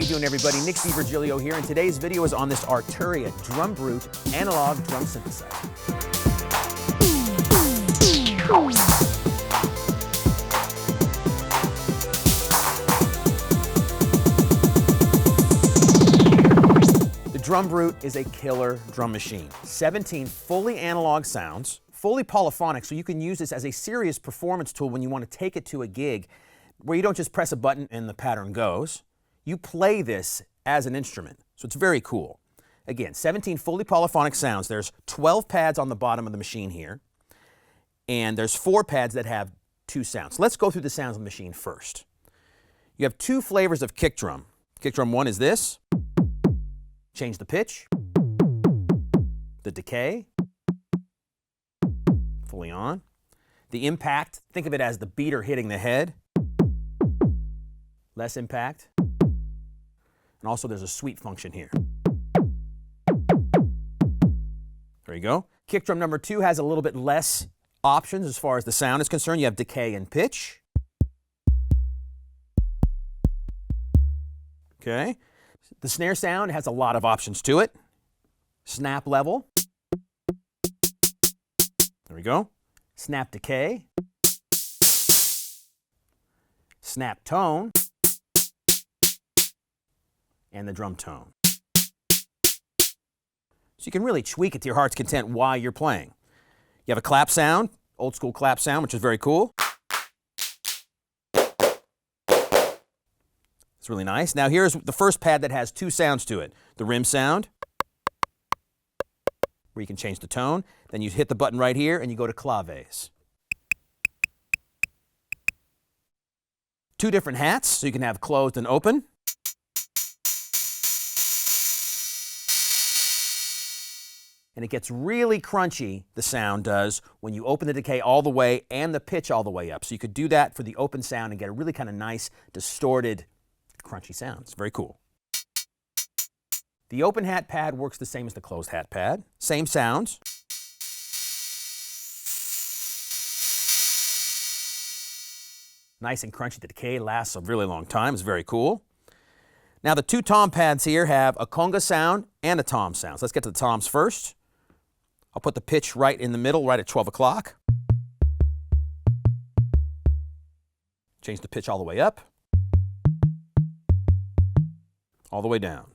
you doing, everybody? Nick Virgilio here, and today's video is on this Arturia DrumBrute analog drum synthesizer. The DrumBrute is a killer drum machine. 17 fully analog sounds, fully polyphonic, so you can use this as a serious performance tool when you want to take it to a gig where you don't just press a button and the pattern goes. You play this as an instrument, so it's very cool. Again, 17 fully polyphonic sounds. There's 12 pads on the bottom of the machine here, and there's 4 pads that have 2 sounds. Let's go through the sounds of the machine first. You have 2 flavors of kick drum. Kick drum 1 is this. Change the pitch, the decay, fully on. The impact, think of it as the beater hitting the head. Less impact. And also there's a sweep function here. There you go. Kick drum number 2 has a little bit less options as far as the sound is concerned. You have decay and pitch. Okay. The snare sound has a lot of options to it. Snap level. There we go. Snap decay. Snap tone. And the drum tone. So you can really tweak it to your heart's content while you're playing. You have a clap sound, old school clap sound, which is very cool. It's really nice. Now here's the first pad that has 2 sounds to it. The rim sound, where you can change the tone. Then you hit the button right here and you go to claves. 2 different hats, so you can have closed and open. And it gets really crunchy, the sound does, when you open the decay all the way and the pitch all the way up. So you could do that for the open sound and get a really kind of nice, distorted, crunchy sound. It's very cool. The open hat pad works the same as the closed hat pad. Same sounds. Nice and crunchy. The decay lasts a really long time. It's very cool. Now the 2 tom pads here have a conga sound and a tom sound. So let's get to the toms first. I'll put the pitch right in the middle, right at 12 o'clock. Change the pitch all the way up. All the way down.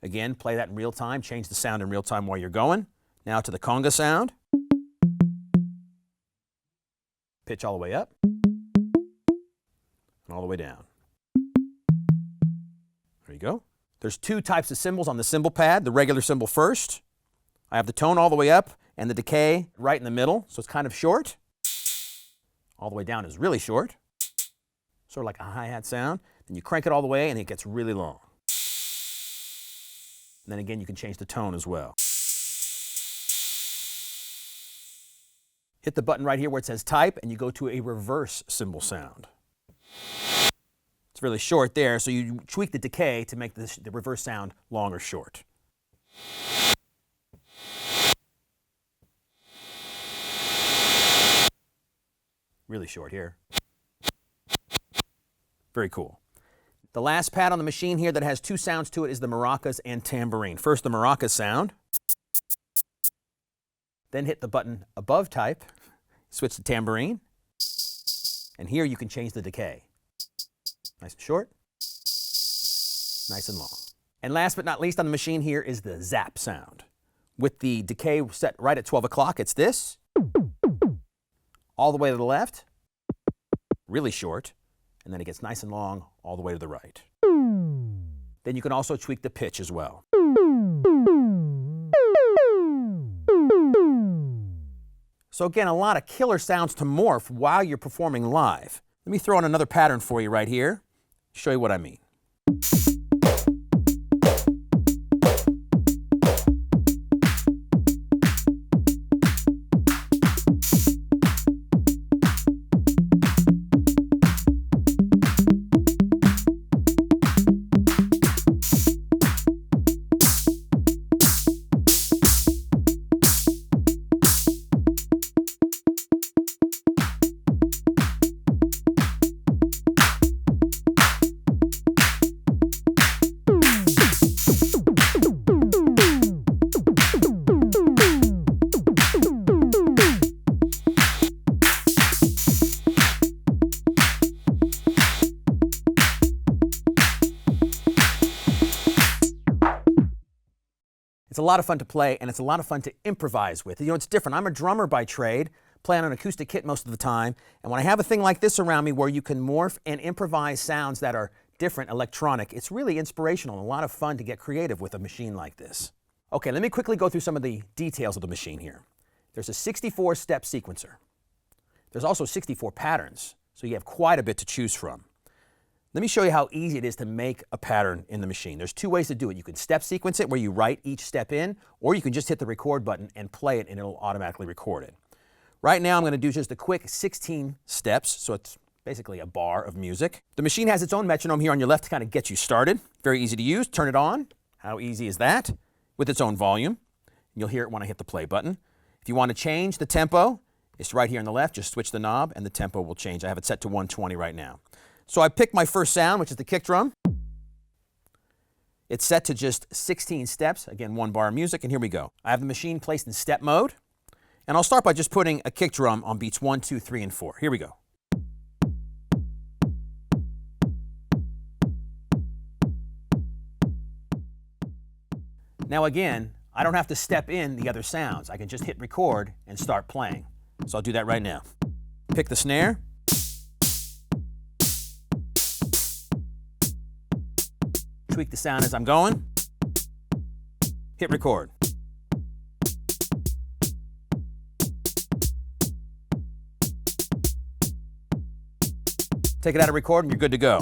Again, play that in real time. Change the sound in real time while you're going. Now to the conga sound. Pitch all the way up. And all the way down. There you go. There's 2 types of cymbals on the cymbal pad. The regular cymbal first. I have the tone all the way up and the decay right in the middle, so it's kind of short. All the way down is really short. Sort of like a hi-hat sound. Then you crank it all the way and it gets really long. And then again, you can change the tone as well. Hit the button right here where it says type and you go to a reverse cymbal sound. It's really short there, so you tweak the decay to make the reverse sound long or short. Really short here. Very cool. The last pad on the machine here that has 2 sounds to it is the maracas and tambourine. First, the maracas sound. Then hit the button above type, switch to tambourine, and here you can change the decay. Nice and short, nice and long. And last but not least on the machine here is the zap sound. With the decay set right at 12 o'clock, it's this. All the way to the left, really short, and then it gets nice and long all the way to the right. Then you can also tweak the pitch as well. So again, a lot of killer sounds to morph while you're performing live. Let me throw in another pattern for you right here, show you what I mean. It's a lot of fun to play, and it's a lot of fun to improvise with. You know, it's different. I'm a drummer by trade, play on an acoustic kit most of the time, and when I have a thing like this around me where you can morph and improvise sounds that are different, electronic, it's really inspirational and a lot of fun to get creative with a machine like this. Okay, let me quickly go through some of the details of the machine here. There's a 64-step sequencer. There's also 64 patterns, so you have quite a bit to choose from. Let me show you how easy it is to make a pattern in the machine. There's two ways to do it. You can step sequence it where you write each step in, or you can just hit the record button and play it and it'll automatically record it. Right now I'm going to do just a quick 16 steps, so it's basically a bar of music. The machine has its own metronome here on your left to kind of get you started. Very easy to use. Turn it on. How easy is that? With its own volume. You'll hear it when I hit the play button. If you want to change the tempo, it's right here on the left. Just switch the knob and the tempo will change. I have it set to 120 right now. So I picked my first sound, which is the kick drum. It's set to just 16 steps. Again, one bar of music, and here we go. I have the machine placed in step mode, and I'll start by just putting a kick drum on beats 1, 2, 3, and 4. Here we go. Now again, I don't have to step in the other sounds. I can just hit record and start playing. So I'll do that right now. Pick the snare. Tweak the sound as I'm going. Hit record. Take it out of record and you're good to go.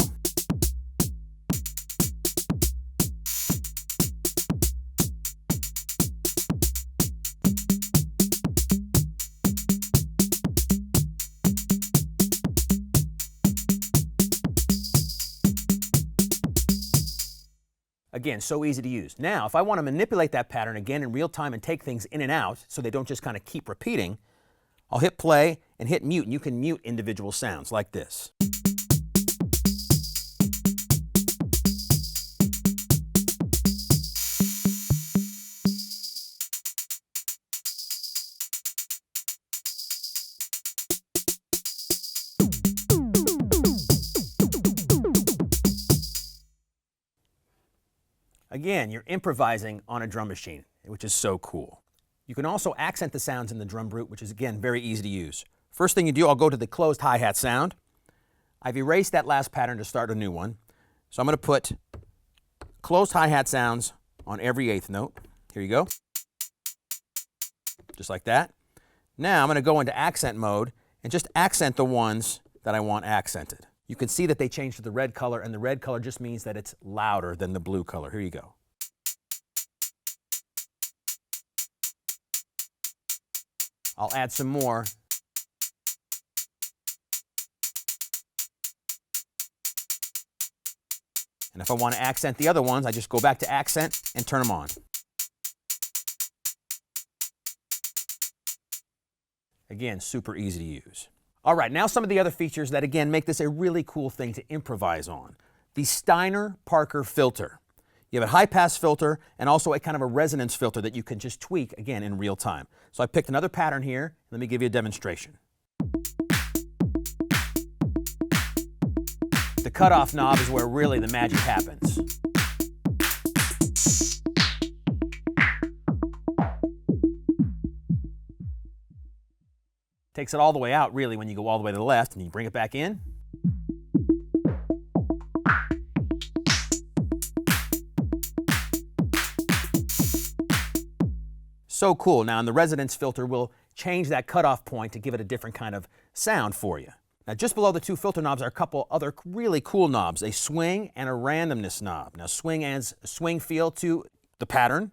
Again, so easy to use. Now, if I want to manipulate that pattern again in real time and take things in and out so they don't just kind of keep repeating, I'll hit play and hit mute, and you can mute individual sounds like this. Again, you're improvising on a drum machine, which is so cool. You can also accent the sounds in the DrumBrute, which is, again, very easy to use. First thing you do, I'll go to the closed hi-hat sound. I've erased that last pattern to start a new one. So I'm going to put closed hi-hat sounds on every eighth note. Here you go. Just like that. Now I'm going to go into accent mode and just accent the ones that I want accented. You can see that they changed to the red color, and the red color just means that it's louder than the blue color. Here you go. I'll add some more. And if I want to accent the other ones, I just go back to accent and turn them on. Again, super easy to use. All right, now some of the other features that, again, make this a really cool thing to improvise on. The Steiner-Parker filter. You have a high-pass filter and also a kind of a resonance filter that you can just tweak, again, in real time. So I picked another pattern here. Let me give you a demonstration. The cutoff knob is where really the magic happens. Takes it all the way out, really, when you go all the way to the left, and you bring it back in. So cool. Now, the resonance filter will change that cutoff point to give it a different kind of sound for you. Now, just below the two filter knobs are a couple other really cool knobs, a swing and a randomness knob. Now, swing adds a swing feel to the pattern,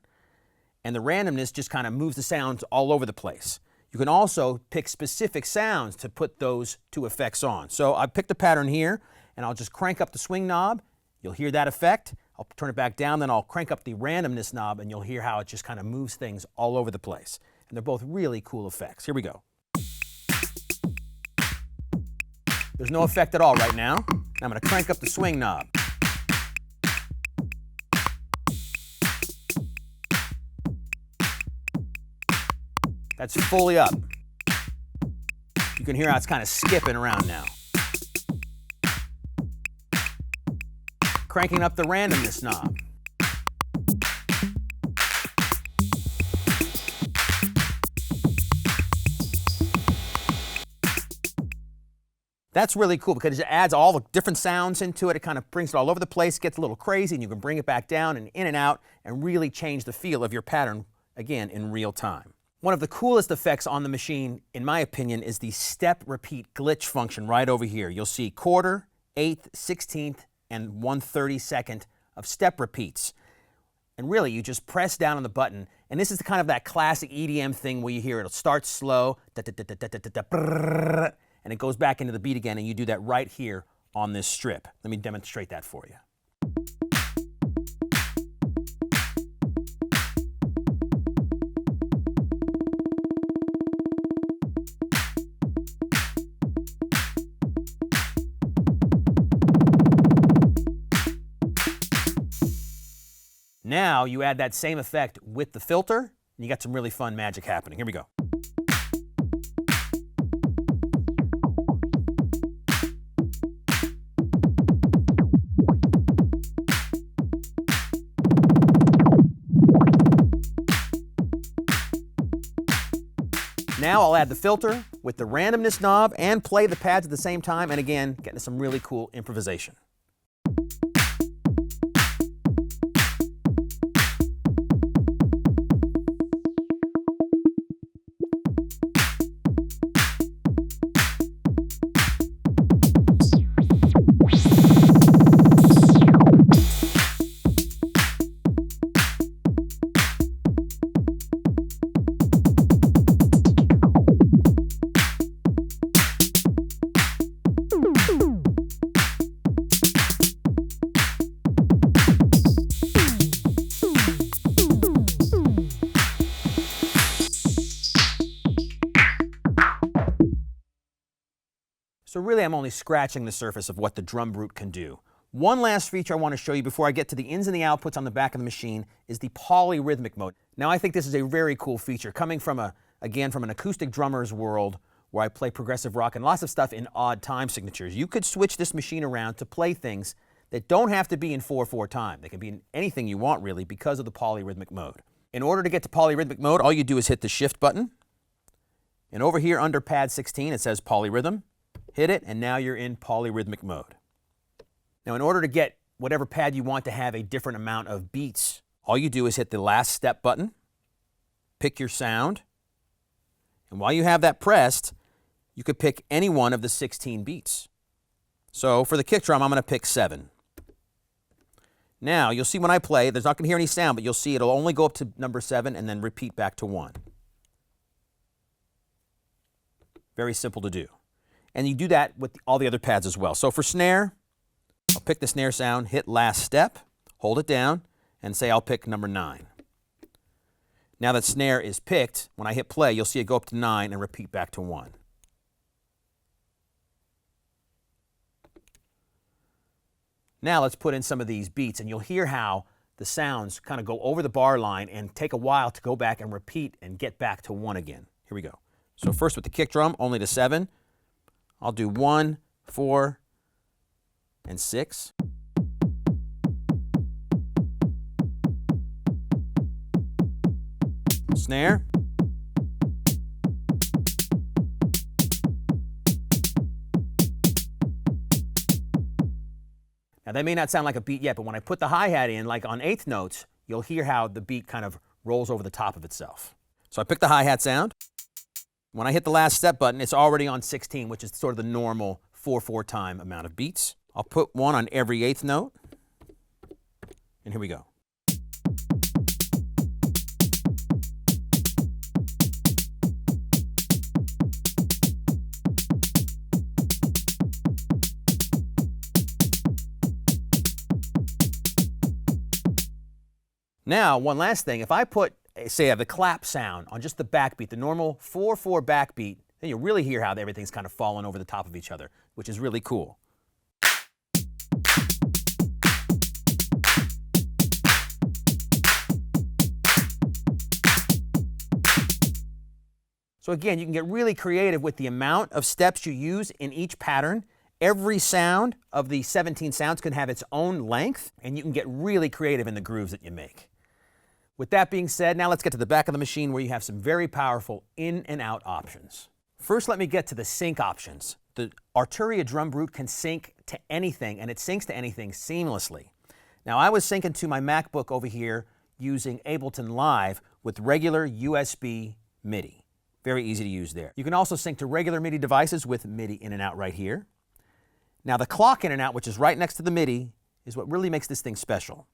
and the randomness just kind of moves the sounds all over the place. You can also pick specific sounds to put those two effects on. So I picked a pattern here, and I'll just crank up the swing knob. You'll hear that effect. I'll turn it back down, then I'll crank up the randomness knob, and you'll hear how it just kind of moves things all over the place. And they're both really cool effects. Here we go. There's no effect at all right now. Now I'm going to crank up the swing knob. That's fully up. You can hear how it's kind of skipping around now. Cranking up the randomness knob. That's really cool because it adds all the different sounds into it. It kind of brings it all over the place, gets a little crazy, and you can bring it back down and in and out and really change the feel of your pattern, again, in real time. One of the coolest effects on the machine, in my opinion, is the step repeat glitch function right over here. You'll see quarter, eighth, 16th, and 1/32 of step repeats. And really, you just press down on the button, and this is kind of that classic EDM thing where you hear it'll start slow, and it goes back into the beat again, and you do that right here on this strip. Let me demonstrate that for you. Now you add that same effect with the filter, and you got some really fun magic happening. Here we go. Now I'll add the filter with the randomness knob and play the pads at the same time, and again, getting some really cool improvisation. So really, I'm only scratching the surface of what the DrumBrute can do. One last feature I want to show you before I get to the ins and the outputs on the back of the machine is the polyrhythmic mode. Now, I think this is a very cool feature coming from again, from an acoustic drummer's world where I play progressive rock and lots of stuff in odd time signatures. You could switch this machine around to play things that don't have to be in 4/4 time. They can be in anything you want, really, because of the polyrhythmic mode. In order to get to polyrhythmic mode, all you do is hit the shift button. And over here under pad 16, it says polyrhythm. Hit it, and now you're in polyrhythmic mode. Now, in order to get whatever pad you want to have a different amount of beats, all you do is hit the last step button, pick your sound, and while you have that pressed, you could pick any one of the 16 beats. So for the kick drum, I'm going to pick 7. Now, you'll see when I play, there's not going to hear any sound, but you'll see it'll only go up to number 7 and then repeat back to 1. Very simple to do. And you do that with all the other pads as well. So for snare, I'll pick the snare sound, hit last step, hold it down, and say I'll pick number 9. Now that snare is picked, when I hit play, you'll see it go up to 9 and repeat back to 1. Now let's put in some of these beats, and you'll hear how the sounds kind of go over the bar line and take a while to go back and repeat and get back to 1 again. Here we go. So first with the kick drum, only to 7. I'll do 1, 4, and 6. Snare. Now that may not sound like a beat yet, but when I put the hi-hat in, like on 8th notes, you'll hear how the beat kind of rolls over the top of itself. So I pick the hi-hat sound. When I hit the last step button, it's already on 16, which is sort of the normal 4/4 time amount of beats. I'll put one on every 8th note, and here we go. Now, one last thing, if I put, say, the clap sound on just the backbeat, the normal 4/4 backbeat, then you'll really hear how everything's kind of falling over the top of each other, which is really cool. So again, you can get really creative with the amount of steps you use in each pattern. Every sound of the 17 sounds can have its own length, and you can get really creative in the grooves that you make. With that being said, now let's get to the back of the machine where you have some very powerful in and out options. First, let me get to the sync options. The Arturia DrumBrute can sync to anything, and it syncs to anything seamlessly. Now, I was syncing to my MacBook over here using Ableton Live with regular USB MIDI. Very easy to use there. You can also sync to regular MIDI devices with MIDI in and out right here. Now, the clock in and out, which is right next to the MIDI, is what really makes this thing special.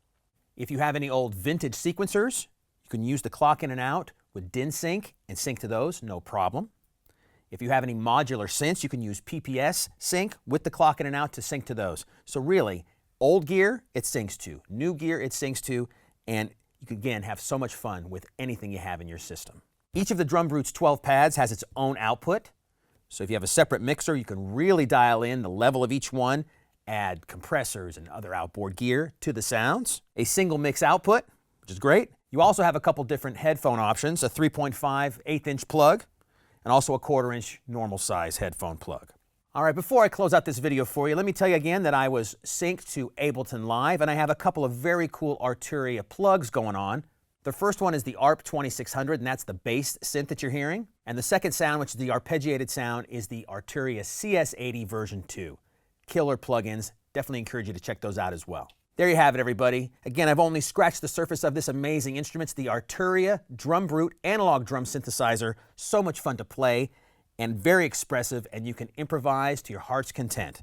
If you have any old vintage sequencers, you can use the clock in and out with DIN sync and sync to those, no problem. If you have any modular synths, you can use PPS sync with the clock in and out to sync to those. So really, old gear, it syncs to. New gear, it syncs to. And you can, again, have so much fun with anything you have in your system. Each of the DrumBrute's 12 pads has its own output. So if you have a separate mixer, you can really dial in the level of each one, add compressors and other outboard gear to the sounds. A single mix output, which is great. You also have a couple different headphone options, a 3.5 1/8" plug, and also a 1/4" normal size headphone plug. All right, before I close out this video for you, let me tell you again that I was synced to Ableton Live, and I have a couple of very cool Arturia plugs going on. The first one is the ARP 2600, and that's the bass synth that you're hearing. And the second sound, which is the arpeggiated sound, is the Arturia CS80 version 2. Killer plugins. Definitely encourage you to check those out as well. There you have it, everybody. Again, I've only scratched the surface of this amazing instrument. It's the Arturia DrumBrute analog drum synthesizer. So much fun to play and very expressive, and you can improvise to your heart's content.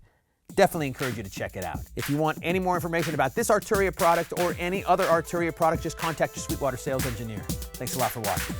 Definitely encourage you to check it out. If you want any more information about this Arturia product or any other Arturia product, just contact your Sweetwater sales engineer. Thanks a lot for watching.